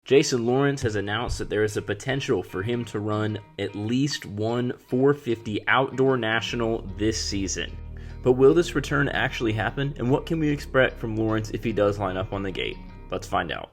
Jason Lawrence has announced that there is a potential for him to run at least one 450 outdoor national this season. But will this return actually happen, and what can we expect from Lawrence if he does line up on the gate? Let's find out.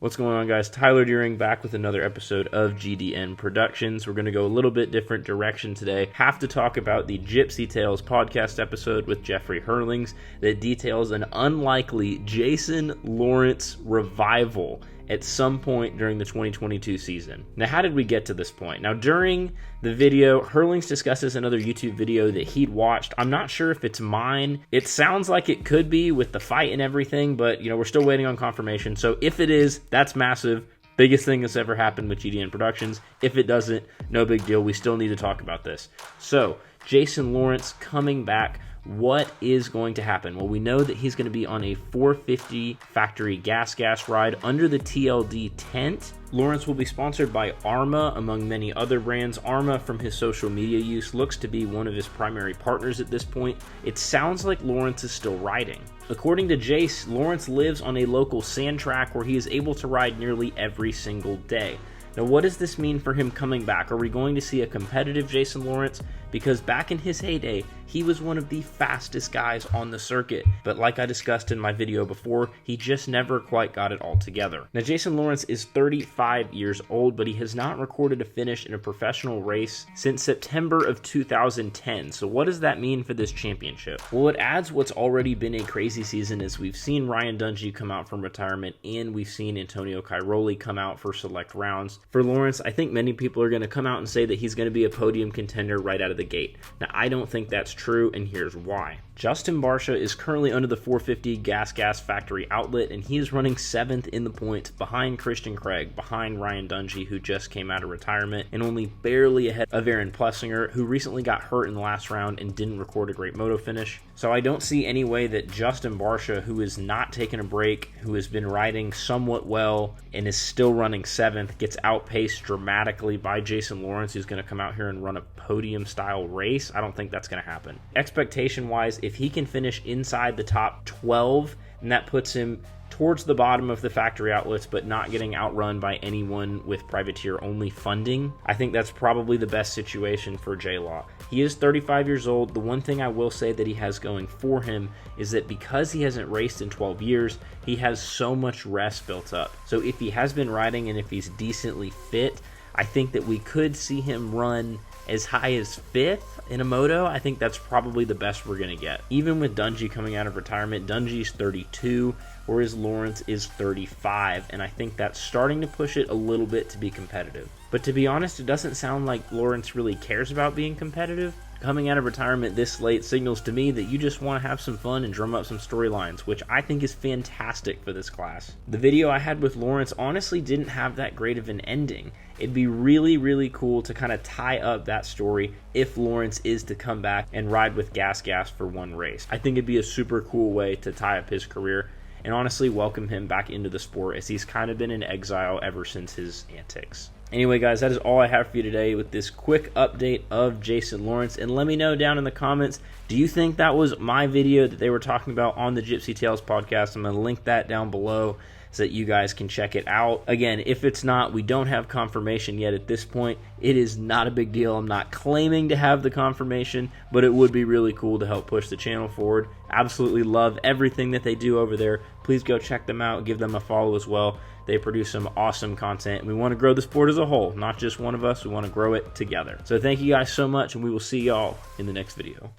What's going on, guys? Tyler Deering back with another episode of GDN Productions. We're going to go a little bit different direction today. Have to talk about the Gypsy Tales podcast episode with Jeffrey Herlings that details an unlikely Jason Lawrence revival at some point during the 2022 season. Now, how did we get to this point? Now, during the video, Herlings discusses another YouTube video that he'd watched. I'm not sure if it's mine. It sounds like it could be with the fight and everything, but we're still waiting on confirmation. So if it is, that's massive. Biggest thing that's ever happened with GDN Productions. If it doesn't, no big deal. We still need to talk about this. So, Jason Lawrence coming back. What is going to happen? Well, we know that he's going to be on a 450 factory gas ride under the TLD tent. Lawrence will be sponsored by Arma, among many other brands. Arma, from his social media use, looks to be one of his primary partners at this point. It sounds like Lawrence is still riding. According to Jace, Lawrence lives on a local sand track where he is able to ride nearly every single day. Now, what does this mean for him coming back? Are we going to see a competitive Jason Lawrence? Because back in his heyday, he was one of the fastest guys on the circuit. But like I discussed in my video before, he just never quite got it all together. Now, Jason Lawrence is 35 years old, but he has not recorded a finish in a professional race since September of 2010. So what does that mean for this championship? Well, it adds what's already been a crazy season, as we've seen Ryan Dungey come out from retirement, and we've seen Antonio Cairoli come out for select rounds. For Lawrence, I think many people are going to come out and say that he's going to be a podium contender right out of the gate. Now, I don't think that's true, and here's why. Justin Barcia is currently under the 450 gas factory outlet, and he is running 7th in the points behind Christian Craig, behind Ryan Dungey, who just came out of retirement, and only barely ahead of Aaron Plessinger, who recently got hurt in the last round and didn't record a great moto finish. So I don't see any way that Justin Barcia, who is not taking a break, who has been riding somewhat well and is still running 7th, gets outpaced dramatically by Jason Lawrence, who's going to come out here and run a podium-style race. I don't think that's going to happen. Expectation-wise, if he can finish inside the top 12, and that puts him towards the bottom of the factory outlets, but not getting outrun by anyone with privateer-only funding, I think that's probably the best situation for JLaw. He is 35 years old. The one thing I will say that he has going for him is that because he hasn't raced in 12 years, he has so much rest built up. So if he has been riding and if he's decently fit, I think that we could see him run as high as 5th in a moto. I think that's probably the best we're going to get. Even with Dungey coming out of retirement, Dungey's 32, whereas Lawrence is 35, and I think that's starting to push it a little bit to be competitive. But to be honest, it doesn't sound like Lawrence really cares about being competitive. Coming out of retirement this late signals to me that you just want to have some fun and drum up some storylines, which I think is fantastic for this class. The video I had with Lawrence honestly didn't have that great of an ending. It'd be really, really cool to kind of tie up that story if Lawrence is to come back and ride with Gas for one race. I think it'd be a super cool way to tie up his career and honestly welcome him back into the sport, as he's kind of been in exile ever since his antics. Anyway, guys, that is all I have for you today with this quick update of Jason Lawrence. And let me know down in the comments, do you think that was my video that they were talking about on the Gypsy Tales podcast? I'm going to link that down below so that you guys can check it out. Again, if it's not, we don't have confirmation yet at this point. It is not a big deal. I'm not claiming to have the confirmation, but it would be really cool to help push the channel forward. Absolutely love everything that they do over there. Please go check them out. Give them a follow as well. They produce some awesome content, and we want to grow the sport as a whole, not just one of us. We want to grow it together. So thank you guys so much, and we will see y'all in the next video.